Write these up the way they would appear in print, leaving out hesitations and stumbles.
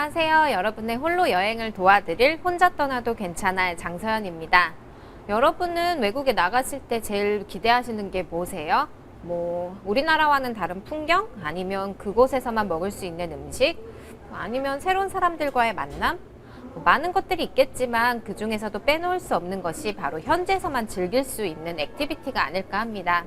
안녕하세요. 여러분의 홀로 여행을 도와드릴 혼자 떠나도 괜찮아의 장서연입니다. 여러분은 외국에 나갔을 때 제일 기대하시는 게 뭐세요? 우리나라와는 다른 풍경? 아니면 그곳에서만 먹을 수 있는 음식? 아니면 새로운 사람들과의 만남? 많은 것들이 있겠지만 그 중에서도 빼놓을 수 없는 것이 바로 현지에서만 즐길 수 있는 액티비티가 아닐까 합니다.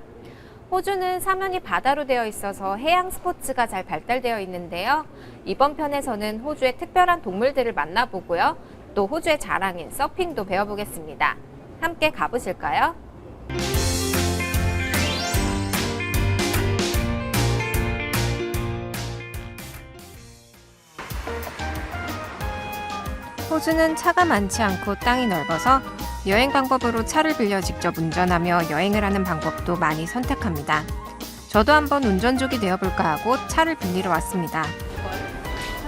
호주는 사면이 바다로 되어 있어서 해양 스포츠가 잘 발달되어 있는데요. 이번 편에서는 호주의 특별한 동물들을 만나보고요. 또 호주의 자랑인 서핑도 배워보겠습니다. 함께 가보실까요? 호주는 차가 많지 않고 땅이 넓어서 여행 방법으로 차를 빌려 직접 운전하며 여행을 하는 방법도 많이 선택합니다. 저도 한번 운전족이 되어볼까 하고 차를 빌리러 왔습니다.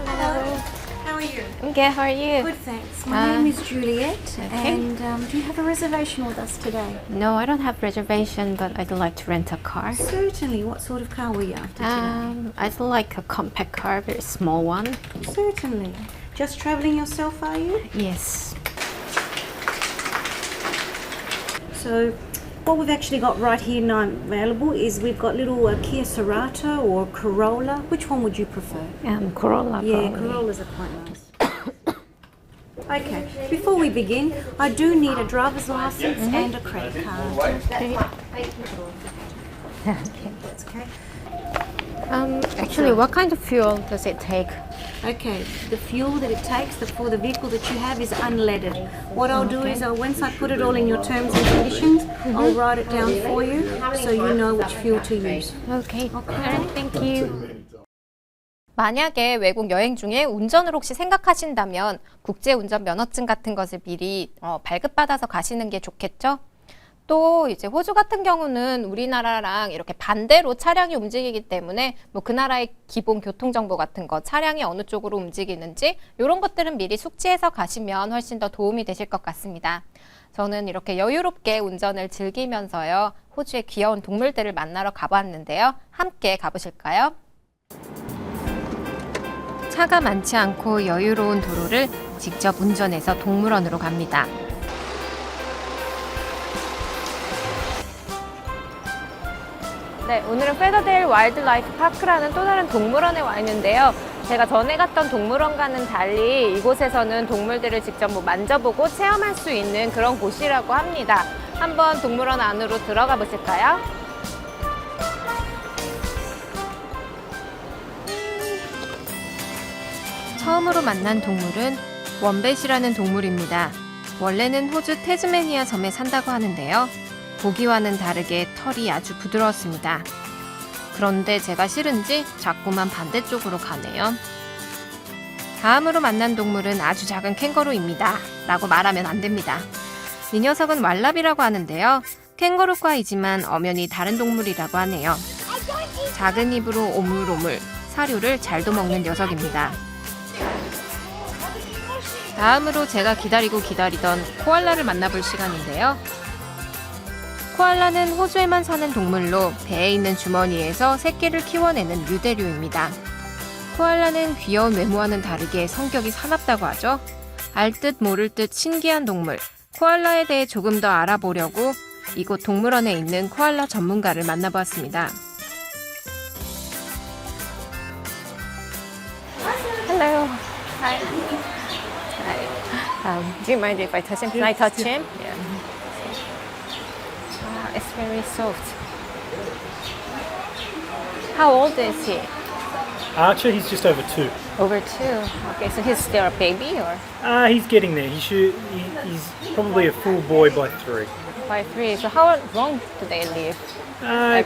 Hello. How are you? I'm good. How are you? Good, thanks. My name is Juliet, okay. and do you have a reservation with us today? No, I don't have reservation, but I'd like to rent a car. Certainly. What sort of car were you after today? I'd like a compact car, a very small one. Certainly. Just travelling yourself, are you? Yes. So, what we've actually got right here now available is we've got little Kia Cerato or Corolla. Which one would you prefer? Corolla. Yeah, probably. Corollas are quite nice. Okay, before we begin, I do need a driver's license and a credit card. Okay. That's okay. Actually, what kind of fuel does it take? Okay, the fuel that it takes for the vehicle that you have is unleaded. What I'll do is once I put it all in your terms and conditions, I'll write it down for you so you know which fuel to use. Okay. Alright, thank you. 만약에 외국 여행 중에 운전을 혹시 생각하신다면 국제운전 면허증 같은 것을 미리 발급받아서 가시는 게 좋겠죠? 또 이제 호주 같은 경우는 우리나라랑 이렇게 반대로 차량이 움직이기 때문에 그 나라의 기본 교통정보 같은 거, 차량이 어느 쪽으로 움직이는지 이런 것들은 미리 숙지해서 가시면 훨씬 더 도움이 되실 것 같습니다. 저는 이렇게 여유롭게 운전을 즐기면서요, 호주의 귀여운 동물들을 만나러 가봤는데요. 함께 가보실까요? 차가 많지 않고 여유로운 도로를 직접 운전해서 동물원으로 갑니다. 네, 오늘은 페더데일 와일드라이프 파크라는 또 다른 동물원에 와 있는데요. 제가 전에 갔던 동물원과는 달리 이곳에서는 동물들을 직접 만져보고 체험할 수 있는 그런 곳이라고 합니다. 한번 동물원 안으로 들어가 보실까요? 처음으로 만난 동물은 원뱃이라는 동물입니다. 원래는 호주 태즈메니아 섬에 산다고 하는데요. 보기와는 다르게 털이 아주 부드러웠습니다. 그런데 제가 싫은지 자꾸만 반대쪽으로 가네요. 다음으로 만난 동물은 아주 작은 캥거루입니다. 라고 말하면 안 됩니다. 이 녀석은 왈라비라고 하는데요. 캥거루과이지만 엄연히 다른 동물이라고 하네요. 작은 입으로 오물오물 사료를 잘도 먹는 녀석입니다. 다음으로 제가 기다리던 코알라를 만나볼 시간인데요. 코알라는 호주에만 사는 동물로 배에 있는 주머니에서 새끼를 키워내는 유대류입니다. 코알라는 귀여운 외모와는 다르게 성격이 사납다고 하죠. 알듯 모를 듯 신기한 동물, 코알라에 대해 조금 더 알아보려고 이곳 동물원에 있는 코알라 전문가를 만나보았습니다. Hello. Hi. Hi. Do you mind if I touch him? Can I touch him? Yeah. It's very soft. How old is he? Archer, he's just over 2. Over 2. Okay, so he's still a baby or? He's getting there. He's probably a full boy by 3. By 3. So how long do they live?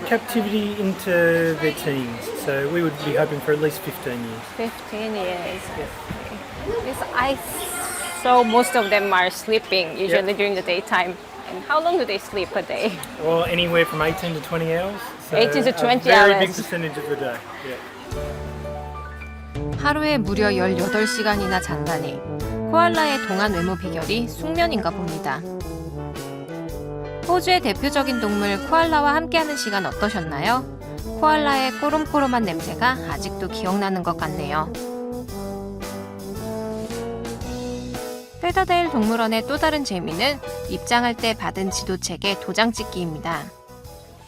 Captivity into their teens. So we would be hoping for at least 15 years. 15 years. Because I saw most of them are sleeping usually during the daytime. And how long do they sleep a day? Well, anywhere from 18 to 20 hours. So 18 to 20 a very hours. big percentage of the day. Yeah. 하루에 무려 18시간이나 잔다니 코알라의 동안 외모 비결이 숙면인가 봅니다. 호주의 대표적인 동물 코알라와 함께하는 시간 어떠셨나요? 코알라의 꼬롬꼬롬한 냄새가 아직도 기억나는 것 같네요. 켈더데일 동물원의 또 다른 재미는 입장할 때 받은 지도책에 도장 찍기입니다.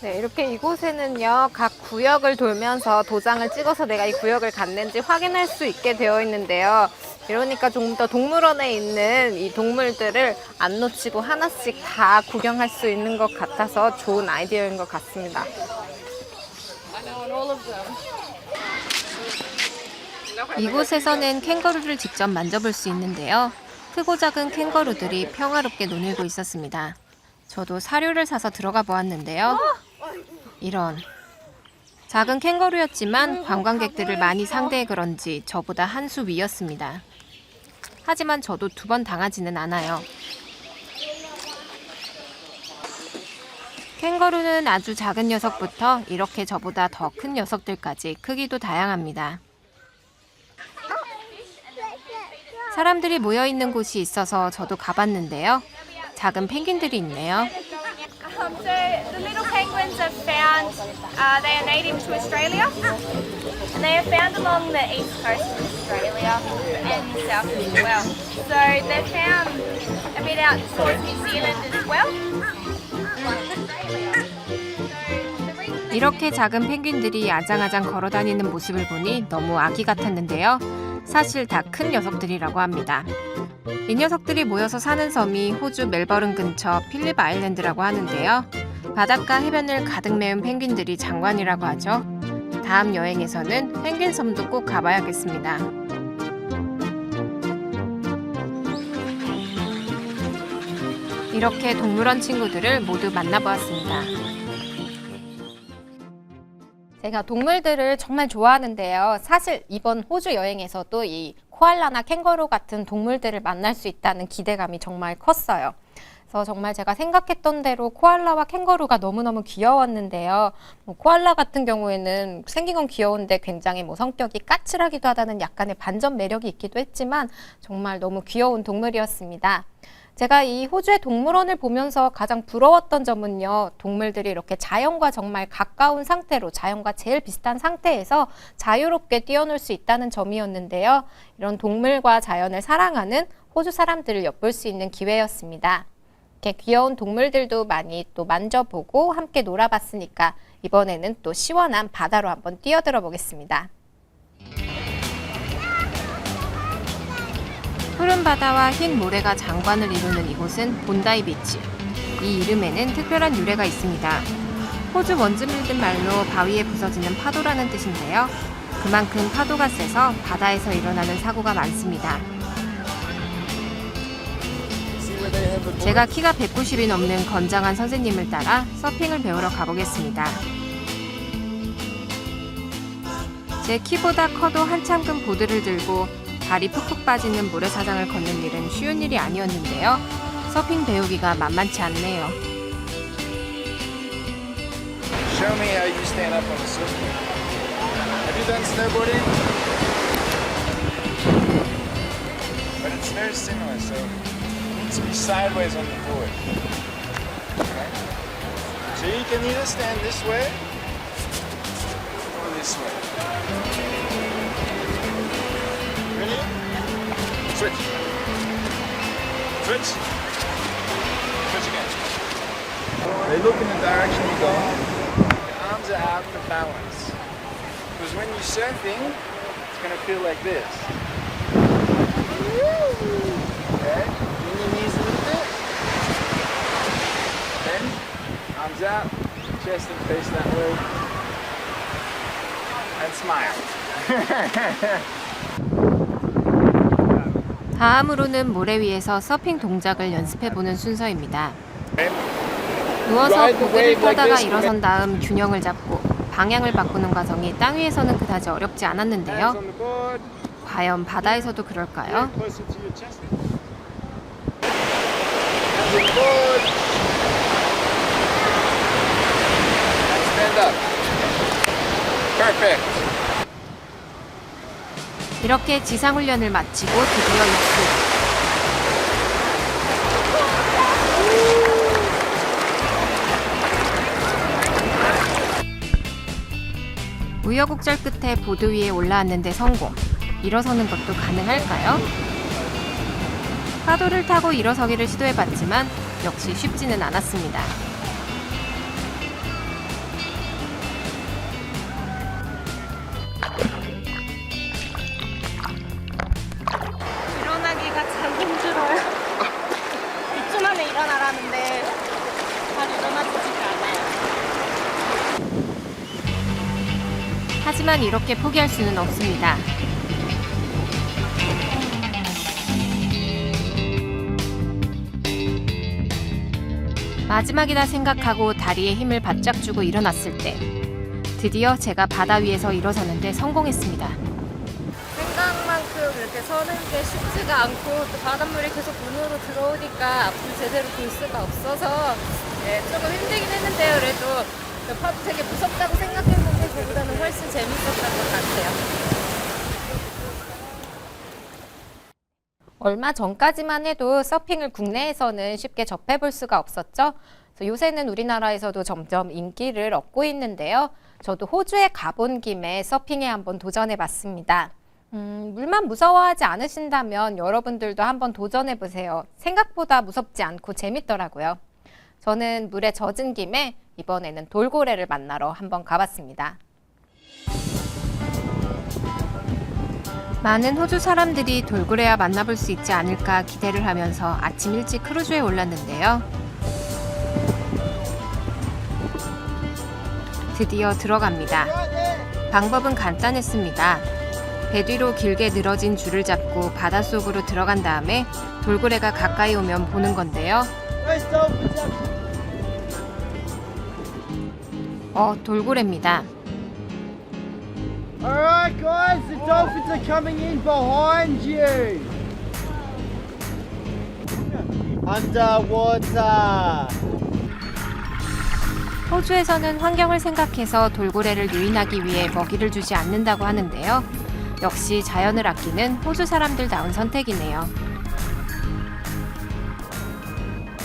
네, 이렇게 이곳에는요, 각 구역을 돌면서 도장을 찍어서 내가 이 구역을 갔는지 확인할 수 있게 되어 있는데요. 이러니까 좀 더 동물원에 있는 이 동물들을 안 놓치고 하나씩 다 구경할 수 있는 것 같아서 좋은 아이디어인 것 같습니다. 이곳에서는 캥거루를 직접 만져볼 수 있는데요. 크고 작은 캥거루들이 평화롭게 노늘고 있었습니다. 저도 사료를 사서 들어가 보았는데요. 이런. 작은 캥거루였지만 관광객들을 많이 상대해 그런지 저보다 한 수 위였습니다. 하지만 저도 2번 당하지는 않아요. 캥거루는 아주 작은 녀석부터 이렇게 저보다 더 큰 녀석들까지 크기도 다양합니다. 사람들이 모여있는 곳이 있어서 저도 가봤는데요. 작은 펭귄들이 있네요. So the little penguins are found, they are native to Australia, and they are found along the east coast of Australia and New South as well. So they're found a bit out towards New Zealand as well. 이렇게 작은 펭귄들이 아장아장 걸어다니는 모습을 보니 너무 아기 같았는데요. 사실 다 큰 녀석들이라고 합니다. 이 녀석들이 모여서 사는 섬이 호주 멜버른 근처 필립 아일랜드라고 하는데요. 바닷가 해변을 가득 메운 펭귄들이 장관이라고 하죠. 다음 여행에서는 펭귄 섬도 꼭 가봐야겠습니다. 이렇게 동물원 친구들을 모두 만나보았습니다. 제가 동물들을 정말 좋아하는데요. 사실 이번 호주 여행에서도 이 코알라나 캥거루 같은 동물들을 만날 수 있다는 기대감이 정말 컸어요. 그래서 정말 제가 생각했던 대로 코알라와 캥거루가 너무너무 귀여웠는데요. 코알라 같은 경우에는 생긴 건 귀여운데 굉장히 성격이 까칠하기도 하다는 약간의 반전 매력이 있기도 했지만 정말 너무 귀여운 동물이었습니다. 제가 이 호주의 동물원을 보면서 가장 부러웠던 점은요, 동물들이 이렇게 자연과 정말 가까운 상태로, 자연과 제일 비슷한 상태에서 자유롭게 뛰어놀 수 있다는 점이었는데요. 이런 동물과 자연을 사랑하는 호주 사람들을 엿볼 수 있는 기회였습니다. 이렇게 귀여운 동물들도 많이 또 만져보고 함께 놀아봤으니까 이번에는 또 시원한 바다로 한번 뛰어들어 보겠습니다. 푸른 바다와 흰 모래가 장관을 이루는 이곳은 본다이 비치. 이 이름에는 특별한 유래가 있습니다. 호주 원주 밀든 말로 바위에 부서지는 파도라는 뜻인데요. 그만큼 파도가 세서 바다에서 일어나는 사고가 많습니다. 제가 키가 190이 넘는 건장한 선생님을 따라 서핑을 배우러 가보겠습니다. 제 키보다 커도 한참 큰 보드를 들고 발이 푹푹 빠지는 모래사장을 걷는 일은 쉬운 일이 아니었는데요. 서핑 배우기가 만만치 않네요. Show me how you stand up on a surfboard. Have you done snowboarding? But it's very similar, so it needs to be sideways on the board. Okay? So you can either stand this way or this way. Ready? Switch. Switch. Switch again. They look in the direction you're going. Your arms are out for balance. Because when you're surfing, it's going to feel like this. Okay? Bring your knees a little bit. Then, arms out, chest and face that way. And smile. 다음으로는 모래 위에서 서핑 동작을 연습해보는 순서입니다. 누워서 보드를 타다가 일어선 다음 균형을 잡고 방향을 바꾸는 과정이 땅 위에서는 그다지 어렵지 않았는데요. Hands on the board. 과연 바다에서도 그럴까요? Closer to your chest. Hands on the board. And stand up. Perfect. 이렇게 지상훈련을 마치고 드디어 입수. 우여곡절 끝에 보드 위에 올라왔는데 성공. 일어서는 것도 가능할까요? 파도를 타고 일어서기를 시도해봤지만 역시 쉽지는 않았습니다. 일어나기가 참 힘들어요. 이쯤 안에 일어나라는데 잘 일어나지지가 않아요. 하지만 이렇게 포기할 수는 없습니다. 마지막이다 생각하고 다리에 힘을 바짝 주고 일어났을 때 드디어 제가 바다 위에서 일어서는데 성공했습니다. 생각만큼 이렇게 서는 게 쉽지가 않고 또 바닷물이 계속 눈으로 들어오니까 앞을 제대로 볼 수가 없어서 조금 힘들긴 했는데요. 그래도 그 파도 되게 무섭다고 생각했는데 그보다는 훨씬 재밌었던 것 같아요. 얼마 전까지만 해도 서핑을 국내에서는 쉽게 접해볼 수가 없었죠. 그래서 요새는 우리나라에서도 점점 인기를 얻고 있는데요. 저도 호주에 가본 김에 서핑에 한번 도전해봤습니다. 물만 무서워하지 않으신다면 여러분들도 한번 도전해보세요. 생각보다 무섭지 않고 재밌더라고요. 저는 물에 젖은 김에 이번에는 돌고래를 만나러 한번 가봤습니다. 많은 호주 사람들이 돌고래와 만나볼 수 있지 않을까 기대를 하면서 아침 일찍 크루즈에 올랐는데요. 드디어 들어갑니다. 방법은 간단했습니다. 배 뒤로 길게 늘어진 줄을 잡고 바닷속으로 들어간 다음에 돌고래가 가까이 오면 보는 건데요. 돌고래입니다. Alright guys, the dolphins are coming in behind you. Underwater. 호주에서는 환경을 생각해서 돌고래를 유인하기 위해 먹이를 주지 않는다고 하는데요. 역시 자연을 아끼는 호주 사람들다운 선택이네요.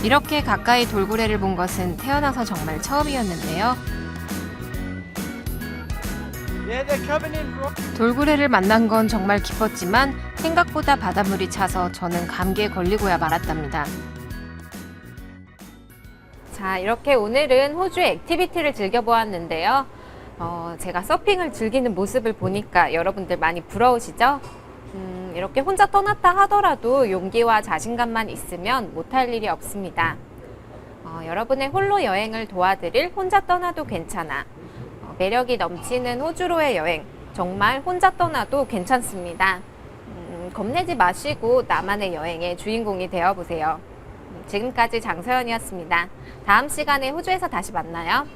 이렇게 가까이 돌고래를 본 것은 태어나서 정말 처음이었는데요. Yeah, they're coming in. 돌고래를 만난 건 정말 기뻤지만 생각보다 바닷물이 차서 저는 감기에 걸리고야 말았답니다. 자, 이렇게 오늘은 호주의 액티비티를 즐겨보았는데요. 제가 서핑을 즐기는 모습을 보니까 여러분들 많이 부러우시죠? 이렇게 혼자 떠났다 하더라도 용기와 자신감만 있으면 못할 일이 없습니다. 여러분의 홀로 여행을 도와드릴 혼자 떠나도 괜찮아. 매력이 넘치는 호주로의 여행, 정말 혼자 떠나도 괜찮습니다. 겁내지 마시고 나만의 여행의 주인공이 되어보세요. 지금까지 장서연이었습니다. 다음 시간에 호주에서 다시 만나요.